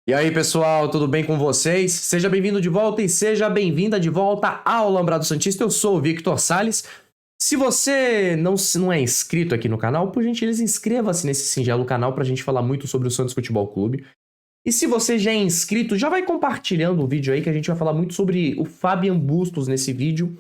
E aí, pessoal, tudo bem com vocês? Seja bem-vindo de volta e seja bem-vinda de volta ao Lambrado Santista. Eu sou o Victor Salles. Se você não é inscrito aqui no canal, por gentileza, inscreva-se nesse singelo canal para a gente falar muito sobre o Santos Futebol Clube. E se você já é inscrito, já vai compartilhando o vídeo aí que a gente vai falar muito sobre o Fabian Bustos nesse vídeo.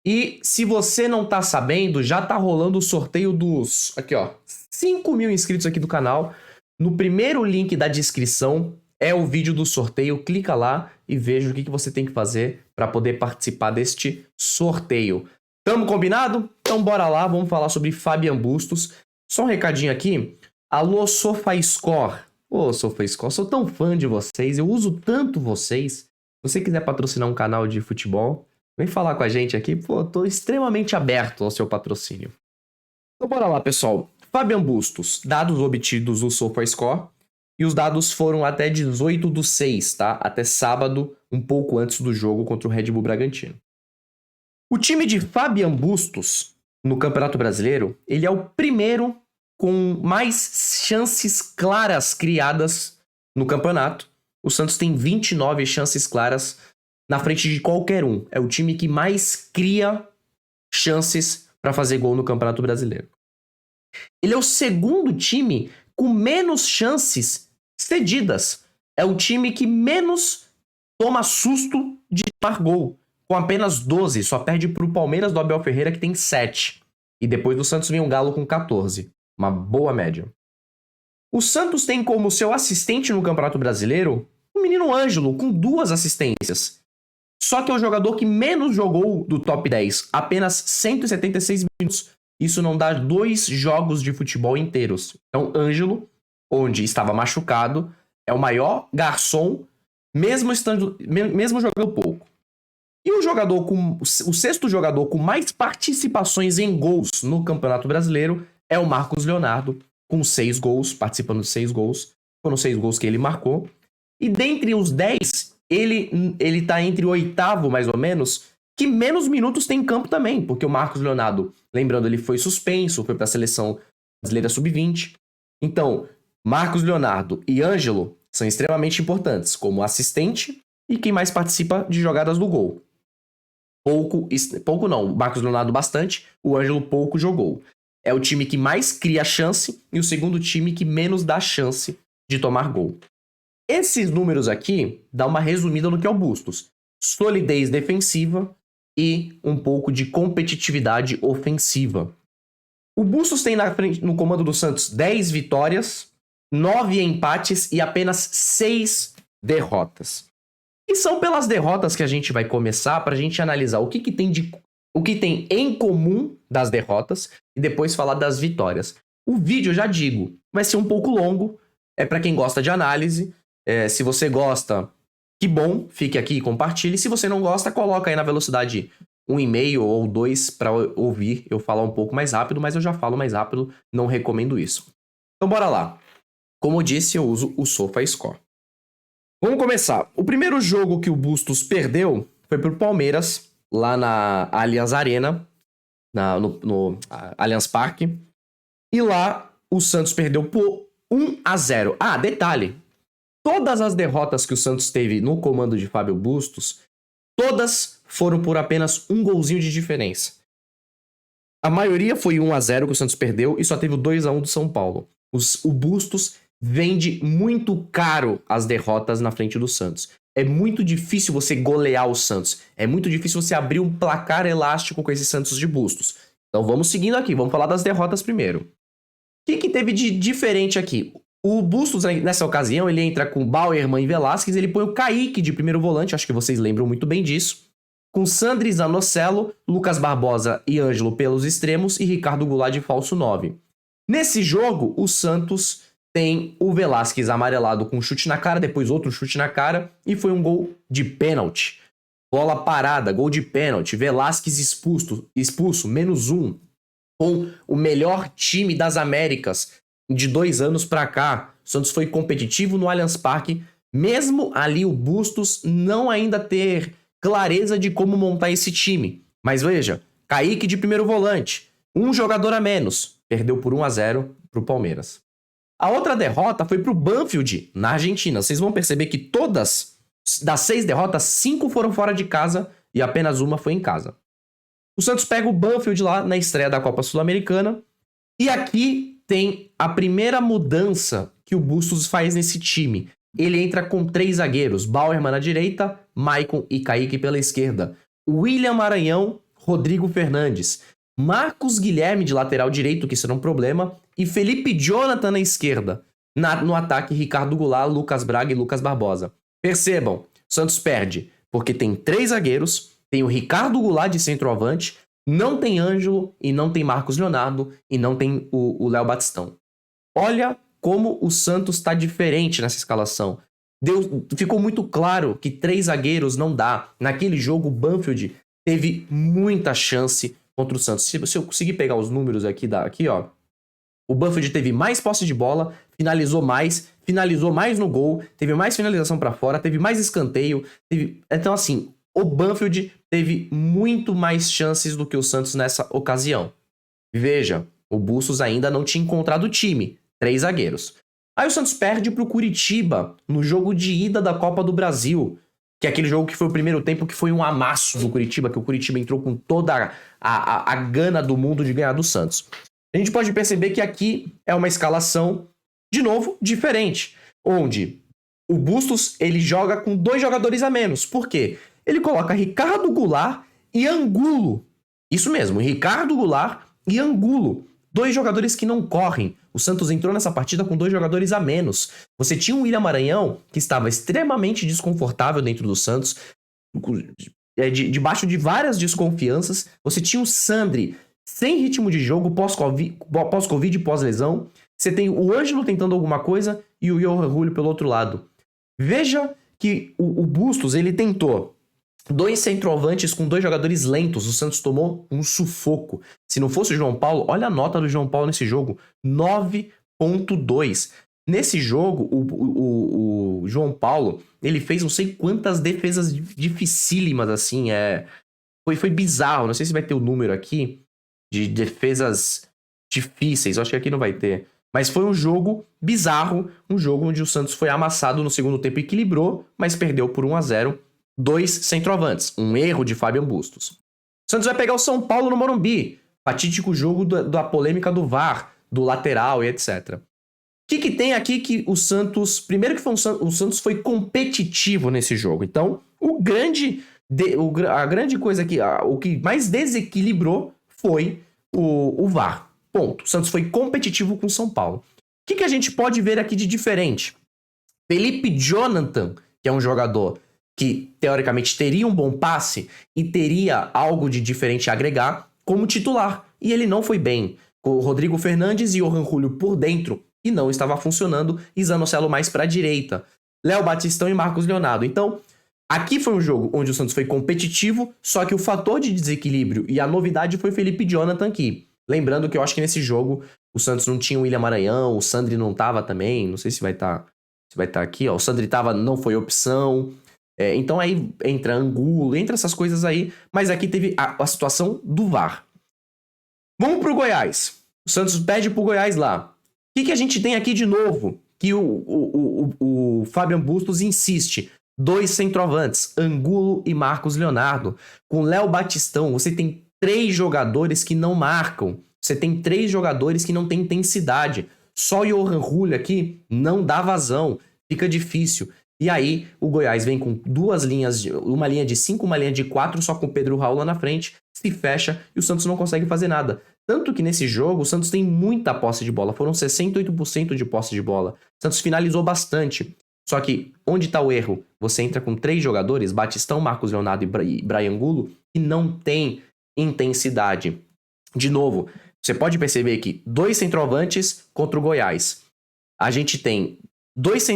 E se você não tá sabendo, já tá rolando o sorteio dos, aqui ó, 5 mil inscritos aqui do canal. No primeiro link da descrição é o vídeo do sorteio, clica lá e veja o que você tem que fazer para poder participar deste sorteio. Tamo combinado? Então bora lá, vamos falar sobre Fabian Bustos. Só um recadinho aqui, alô SofaScore. Ô SofaScore, sou tão fã de vocês, eu uso tanto vocês. Se você quiser patrocinar um canal de futebol, vem falar com a gente aqui, pô, tô extremamente aberto ao seu patrocínio. Então bora lá, pessoal. Fabian Bustos, dados obtidos do SofaScore. E os dados foram até 18/6, tá? Até sábado, um pouco antes do jogo contra o Red Bull Bragantino. O time de Fabian Bustos, no Campeonato Brasileiro, ele é o primeiro com mais chances claras criadas no campeonato. O Santos tem 29 chances claras na frente de qualquer um. É o time que mais cria chances para fazer gol no Campeonato Brasileiro. Ele é o segundo time com menos chances cedidas. É o time que menos toma susto de tomar gol, com apenas 12. Só perde para o Palmeiras do Abel Ferreira, que tem 7. E depois do Santos vem o Galo com 14. Uma boa média. O Santos tem como seu assistente no Campeonato Brasileiro o menino Ângelo, com 2 assistências. Só que é o jogador que menos jogou do top 10, apenas 176 minutos. Isso não dá 2 jogos de futebol inteiros. Então, Ângelo, onde estava machucado, é o maior garçom, mesmo jogando pouco. E o sexto jogador com mais participações em gols no Campeonato Brasileiro é o Marcos Leonardo, com 6 gols, participando de 6 gols. Foram 6 gols que ele marcou. E dentre os 10, ele tá entre o 8º, mais ou menos, que menos minutos tem em campo também, porque o Marcos Leonardo, lembrando, ele foi suspenso, foi para a seleção brasileira sub-20. Então, Marcos Leonardo e Ângelo são extremamente importantes como assistente e quem mais participa de jogadas do gol. Pouco não, o Marcos Leonardo bastante, o Ângelo pouco jogou. É o time que mais cria chance e o segundo time que menos dá chance de tomar gol. Esses números aqui dão uma resumida no que é o Bustos. Solidez defensiva e um pouco de competitividade ofensiva. O Bustos tem no comando do Santos 10 vitórias, 9 empates e apenas 6 derrotas. E são pelas derrotas que a gente vai começar para a gente analisar o que tem em comum das derrotas e depois falar das vitórias. O vídeo, eu já digo, vai ser um pouco longo, é para quem gosta de análise. Se você gosta, que bom, fique aqui e compartilhe. Se você não gosta, coloca aí na velocidade 1,5 ou 2 para ouvir eu falar um pouco mais rápido, mas eu já falo mais rápido, não recomendo isso. Então bora lá. Como eu disse, eu uso o SofaScore. Vamos começar. O primeiro jogo que o Bustos perdeu foi pro Palmeiras, lá na Allianz Arena, no Allianz Parque. E lá o Santos perdeu por 1-0. Ah, detalhe. Todas as derrotas que o Santos teve no comando de Fábio Bustos, todas foram por apenas um golzinho de diferença. A maioria foi 1-0 que o Santos perdeu e só teve o 2-1 do São Paulo. O Bustos vende muito caro as derrotas na frente do Santos. É muito difícil você golear o Santos. É muito difícil você abrir um placar elástico com esses Santos de Bustos. Então vamos seguindo aqui, vamos falar das derrotas primeiro. O que teve de diferente aqui? O Bustos, nessa ocasião, ele entra com Bauerman e Velasquez, ele põe o Kaique de primeiro volante, acho que vocês lembram muito bem disso, com Sandri Zanocelo, Lucas Barbosa e Ângelo pelos extremos e Ricardo Goulart de falso 9. Nesse jogo, o Santos tem o Velasquez amarelado com um chute na cara, depois outro chute na cara, e foi um gol de pênalti. Bola parada, gol de pênalti, Velasquez expulso, -1, com o melhor time das Américas de 2 anos pra cá. O Santos foi competitivo no Allianz Parque, mesmo ali o Bustos não ainda ter clareza de como montar esse time. Mas veja, Kaique de primeiro volante, um jogador a menos, perdeu por 1-0 pro Palmeiras. A outra derrota foi pro Banfield, na Argentina. Vocês vão perceber que todas das 6 derrotas, 5 foram fora de casa e apenas uma foi em casa. O Santos pega o Banfield lá na estreia da Copa Sul-Americana. E aqui tem a primeira mudança que o Bustos faz nesse time. Ele entra com 3 zagueiros, Bauerman na direita, Maicon e Kaique pela esquerda. William Maranhão, Rodrigo Fernandes, Marcos Guilherme de lateral direito, que será um problema, e Felipe Jonathan na esquerda. No ataque, Ricardo Goulart, Lucas Braga e Lucas Barbosa. Percebam, o Santos perde porque tem 3 zagueiros, tem o Ricardo Goulart de centroavante, não tem Ângelo e não tem Marcos Leonardo e não tem o Léo Batistão. Olha como o Santos está diferente nessa escalação. Ficou muito claro que 3 zagueiros não dá. Naquele jogo, o Banfield teve muita chance contra o Santos. Se eu conseguir pegar os números aqui, ó, o Banfield teve mais posse de bola, finalizou mais no gol, teve mais finalização para fora, teve mais escanteio. Então, assim, o Banfield teve muito mais chances do que o Santos nessa ocasião. Veja, o Bustos ainda não tinha encontrado o time. 3 zagueiros. Aí o Santos perde pro Curitiba no jogo de ida da Copa do Brasil, que é aquele jogo que foi o primeiro tempo, que foi um amasso do Curitiba, que o Curitiba entrou com toda a gana do mundo de ganhar do Santos. A gente pode perceber que aqui é uma escalação, de novo, diferente, onde o Bustos ele joga com 2 jogadores a menos. Por quê? Ele coloca Ricardo Goulart e Angulo. Isso mesmo, Ricardo Goulart e Angulo. 2 jogadores que não correm. O Santos entrou nessa partida com 2 jogadores a menos. Você tinha o William Maranhão, que estava extremamente desconfortável dentro do Santos, debaixo de várias desconfianças. Você tinha o Sandri sem ritmo de jogo, pós-Covid e pós-lesão. Você tem o Ângelo tentando alguma coisa e o Johan Julio pelo outro lado. Veja que o Bustos, ele tentou 2 centroavantes com 2 jogadores lentos. O Santos tomou um sufoco. Se não fosse o João Paulo, olha a nota do João Paulo nesse jogo. 9.2. Nesse jogo, o João Paulo, ele fez não sei quantas defesas dificílimas, assim. Foi bizarro. Não sei se vai ter o número aqui de defesas difíceis. Eu acho que aqui não vai ter. Mas foi um jogo bizarro. Um jogo onde o Santos foi amassado no segundo tempo, equilibrou, mas perdeu por 1-0. 2 centroavantes, um erro de Fabian Bustos. O Santos vai pegar o São Paulo no Morumbi, fatídico jogo da polêmica do VAR, do lateral e etc. O que tem aqui que o Santos... Primeiro que o Santos foi competitivo nesse jogo. Então, a grande coisa aqui, o que mais desequilibrou foi o VAR. Ponto. O Santos foi competitivo com o São Paulo. O que a gente pode ver aqui de diferente? Felipe Jonathan, que é um jogador que, teoricamente, teria um bom passe e teria algo de diferente a agregar como titular. E ele não foi bem. Com o Rodrigo Fernandes e o Johan Julio por dentro, e não estava funcionando, e Zanocelo mais para a direita. Léo Batistão e Marcos Leonardo. Então, aqui foi um jogo onde o Santos foi competitivo, só que o fator de desequilíbrio e a novidade foi Felipe Jonathan aqui. Lembrando que eu acho que nesse jogo o Santos não tinha o William Maranhão, o Sandri não estava também, não sei se vai estar aqui, ó. O Sandri não foi opção. Então aí entra Angulo, entra essas coisas aí, mas aqui teve a situação do VAR. Vamos pro Goiás. O Santos pede pro Goiás lá. O que a gente tem aqui de novo? Que o Fabian Bustos insiste. 2 centroavantes, Angulo e Marcos Leonardo. Com Léo Batistão, você tem 3 jogadores que não marcam. Você tem 3 jogadores que não têm intensidade. Só o Johan Julio aqui não dá vazão. Fica difícil. E aí, o Goiás vem com 2 linhas, uma linha de 5, uma linha de 4, só com o Pedro Raul lá na frente, se fecha e o Santos não consegue fazer nada. Tanto que nesse jogo, o Santos tem muita posse de bola, foram 68% de posse de bola. O Santos finalizou bastante. Só que, onde está o erro? Você entra com 3 jogadores, Batistão, Marcos Leonardo e Brian Angulo, que não tem intensidade. De novo, você pode perceber que 2 centroavantes contra o Goiás. A gente tem 2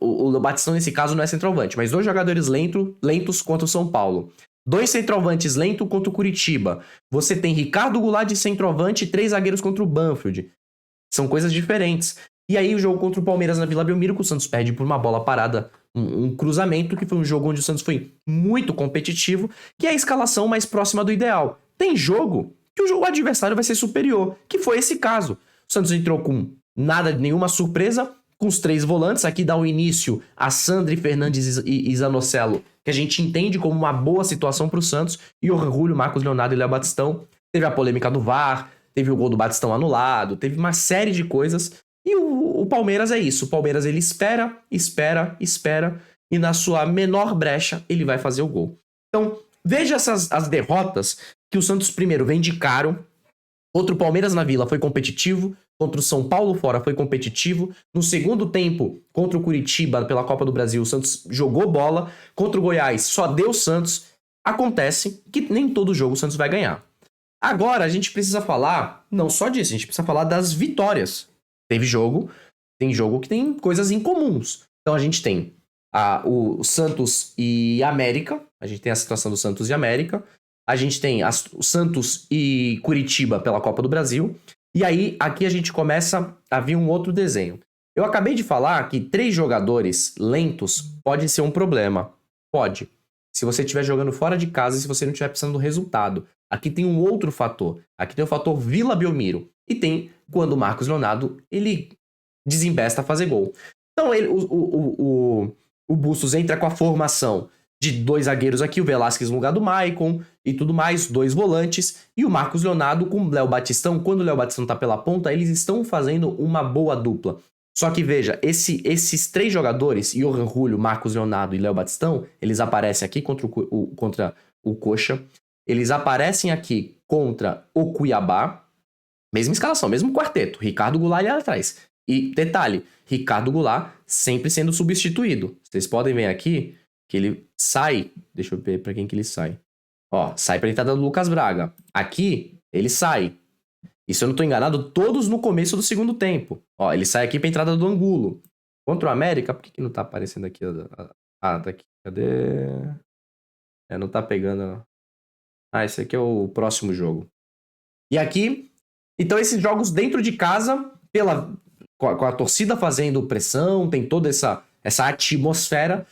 o Batistão nesse caso não é centroavante, mas 2 jogadores lentos contra o São Paulo. 2 centroavantes lentos contra o Curitiba. Você tem Ricardo Goulart de centroavante e 3 zagueiros contra o Banfield. São coisas diferentes. E aí o jogo contra o Palmeiras na Vila Belmiro, que o Santos perde por uma bola parada, um cruzamento, que foi um jogo onde o Santos foi muito competitivo, que é a escalação mais próxima do ideal. Tem jogo que o adversário vai ser superior, que foi esse caso. O Santos entrou com nada, nenhuma surpresa, com os 3 volantes. Aqui dá o início a Sandri, Fernandes e Zanocelo, que a gente entende como uma boa situação para o Santos, e o Julio, Marcos Leonardo e Léo Batistão. Teve a polêmica do VAR, teve o gol do Batistão anulado, teve uma série de coisas, e o Palmeiras é isso. O Palmeiras, ele espera, e na sua menor brecha, ele vai fazer o gol. Então, veja as derrotas que o Santos primeiro vem de caro. Contra o Palmeiras na Vila foi competitivo, contra o São Paulo fora foi competitivo. No segundo tempo, contra o Curitiba pela Copa do Brasil, o Santos jogou bola. Contra o Goiás, só deu Santos. Acontece que nem todo jogo o Santos vai ganhar. Agora, a gente precisa falar, não só disso, a gente precisa falar das vitórias. Tem jogo que tem coisas incomuns. Então a gente tem o Santos e América, a gente tem a situação do Santos e América, a gente tem o Santos e Curitiba pela Copa do Brasil, e aí aqui a gente começa a vir um outro desenho. Eu acabei de falar que 3 jogadores lentos pode ser um problema. Pode. Se você estiver jogando fora de casa e se você não estiver precisando do resultado. Aqui tem um outro fator. Aqui tem o fator Vila Belmiro. E tem quando o Marcos Leonardo, ele desembesta a fazer gol. Então o Bustos entra com a formação de 2 zagueiros aqui, o Velasquez no lugar do Maicon e tudo mais, 2 volantes, e o Marcos Leonardo com o Léo Batistão. Quando o Léo Batistão tá pela ponta, eles estão fazendo uma boa dupla. Só que veja, esses 3 jogadores, Johan Julio, Marcos Leonardo e Léo Batistão, eles aparecem aqui contra o Coxa, eles aparecem aqui contra o Cuiabá, mesma escalação, mesmo quarteto, Ricardo Goulart ali atrás. E detalhe, Ricardo Goulart sempre sendo substituído. Vocês podem ver aqui que ele sai, deixa eu ver pra quem que ele sai. Ó, sai pra entrada do Lucas Braga. Aqui, ele sai. E se eu não tô enganado, todos no começo do segundo tempo. Ó, ele sai aqui pra entrada do Angulo. Contra o América, por que não tá aparecendo aqui? Tá aqui. Cadê? Não tá pegando. Esse aqui é o próximo jogo. E aqui, então esses jogos dentro de casa, com a torcida fazendo pressão, tem toda essa atmosfera.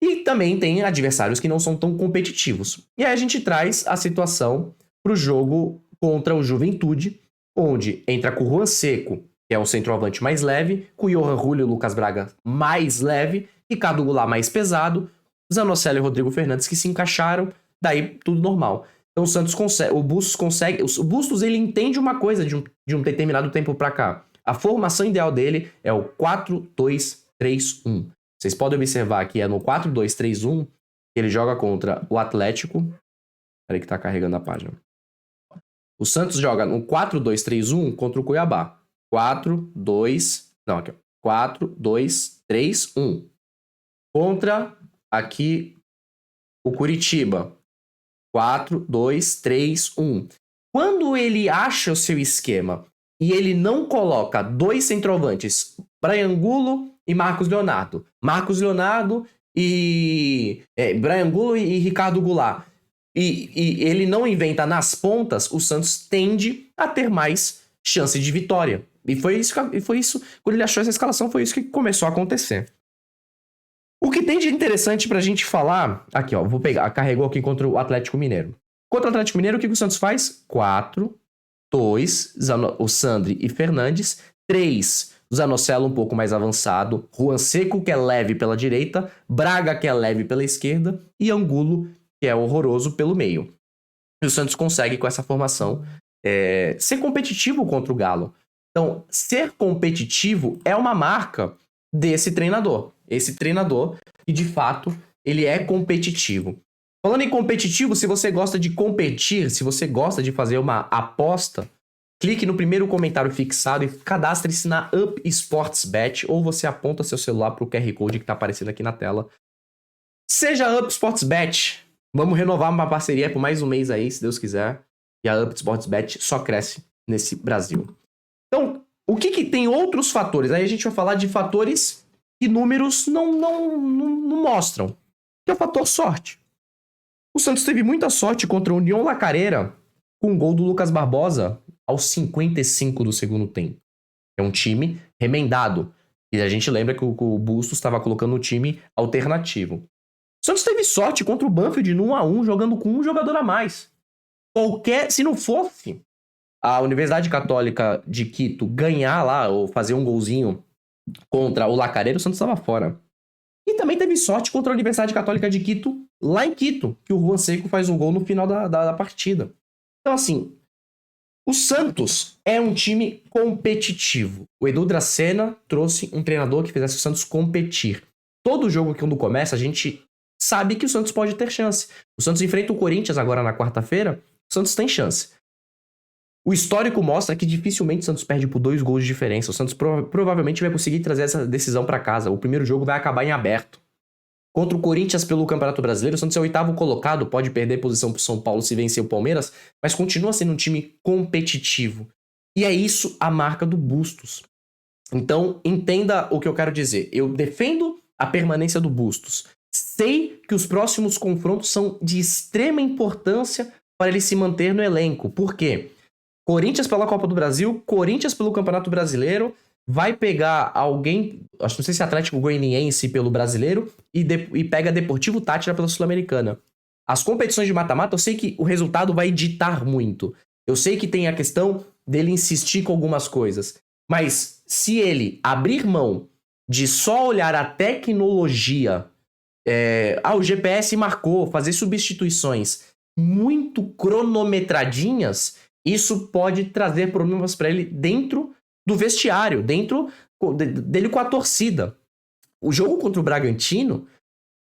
E também tem adversários que não são tão competitivos. E aí a gente traz a situação pro jogo contra o Juventude, onde entra com o Juan Seco, que é um centroavante mais leve, com o Johan Julio e o Lucas Braga mais leve, Ricardo Goulart mais pesado, Zanocelo e Rodrigo Fernandes que se encaixaram, daí tudo normal. Então o Santos consegue, o Bustos consegue, o Bustos ele entende uma coisa de um determinado tempo pra cá. A formação ideal dele é o 4-2-3-1. Vocês podem observar que é no 4-2-3-1 que ele joga contra o Atlético. Peraí que tá carregando a página. O Santos joga no 4-2-3-1 contra o Cuiabá. 4-2-3-1. Contra aqui o Curitiba. 4-2-3-1. Quando ele acha o seu esquema e ele não coloca 2 centroavantes, Brian Angulo e Marcos Leonardo. Marcos Leonardo e Brian Angulo e Ricardo Goulart. E ele não inventa nas pontas, o Santos tende a ter mais chance de vitória. E foi isso, quando ele achou essa escalação, foi isso que começou a acontecer. O que tem de interessante pra gente falar... Aqui, ó, vou pegar, carregou aqui contra o Atlético Mineiro. Contra o Atlético Mineiro, o que o Santos faz? 4, 2, o Sandri e Fernandes. 3, Zanocelo um pouco mais avançado. Juan Seco, que é leve pela direita. Braga, que é leve pela esquerda. E Angulo, que é horroroso pelo meio. E o Santos consegue, com essa formação, ser competitivo contra o Galo. Então, ser competitivo é uma marca desse treinador. Esse treinador, e de fato, ele é competitivo. Falando em competitivo, se você gosta de competir, se você gosta de fazer uma aposta, clique no primeiro comentário fixado e cadastre-se na Up Sports Bet, ou você aponta seu celular para o QR Code que está aparecendo aqui na tela. Seja Up Sports Bet. Vamos renovar uma parceria por mais um mês aí, se Deus quiser. E a Up Sports Bet só cresce nesse Brasil. Então, o que tem outros fatores? Aí a gente vai falar de fatores que números não mostram. Que é o fator sorte. O Santos teve muita sorte contra o União La Calera com o gol do Lucas Barbosa aos 55 do segundo tempo. É um time remendado. E a gente lembra que o Bustos estava colocando um time alternativo. O Santos teve sorte contra o Banfield no 1-1, jogando com um jogador a mais. Se não fosse a Universidade Católica de Quito ganhar lá, ou fazer um golzinho contra o Lacareiro, o Santos estava fora. E também teve sorte contra a Universidade Católica de Quito, lá em Quito, que o Juan Seco faz um gol no final da partida. Então, assim, o Santos é um time competitivo. O Edu Dracena trouxe um treinador que fizesse o Santos competir. Todo jogo que quando começa, a gente sabe que o Santos pode ter chance. O Santos enfrenta o Corinthians agora na quarta-feira, o Santos tem chance. O histórico mostra que dificilmente o Santos perde por 2 gols de diferença. O Santos provavelmente vai conseguir trazer essa decisão para casa. O primeiro jogo vai acabar em aberto. Contra o Corinthians pelo Campeonato Brasileiro, o Santos é o 8º colocado, pode perder posição pro São Paulo se vencer o Palmeiras, mas continua sendo um time competitivo. E é isso a marca do Bustos. Então, entenda o que eu quero dizer. Eu defendo a permanência do Bustos. Sei que os próximos confrontos são de extrema importância para ele se manter no elenco. Por quê? Corinthians pela Copa do Brasil, Corinthians pelo Campeonato Brasileiro, vai pegar alguém, acho que não sei se é Atlético Goianiense pelo Brasileiro, e pega Deportivo Táchira pela Sul-Americana. As competições de mata-mata, eu sei que o resultado vai ditar muito. Eu sei que tem a questão dele insistir com algumas coisas. Mas se ele abrir mão de só olhar a tecnologia, o GPS marcou, fazer substituições muito cronometradinhas, isso pode trazer problemas para ele dentro do vestiário, dentro dele com a torcida. O jogo contra o Bragantino,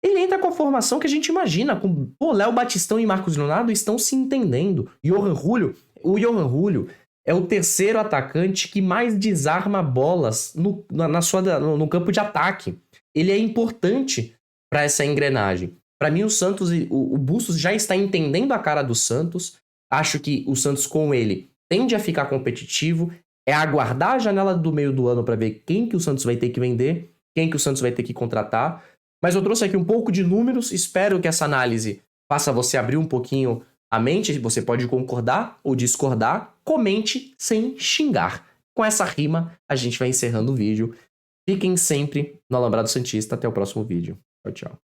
ele entra com a formação que a gente imagina, com Léo Batistão e Marcos Leonardo estão se entendendo. O Johan Julio é o terceiro atacante que mais desarma bolas no campo de ataque. Ele é importante para essa engrenagem. Para mim, o Santos, o Bustos já está entendendo a cara do Santos. Acho que o Santos com ele tende a ficar competitivo. É aguardar a janela do meio do ano para ver quem que o Santos vai ter que vender, quem que o Santos vai ter que contratar. Mas eu trouxe aqui um pouco de números. Espero que essa análise faça você abrir um pouquinho a mente. Você pode concordar ou discordar. Comente sem xingar. Com essa rima, a gente vai encerrando o vídeo. Fiquem sempre no Alambrado Santista. Até o próximo vídeo. Tchau, tchau.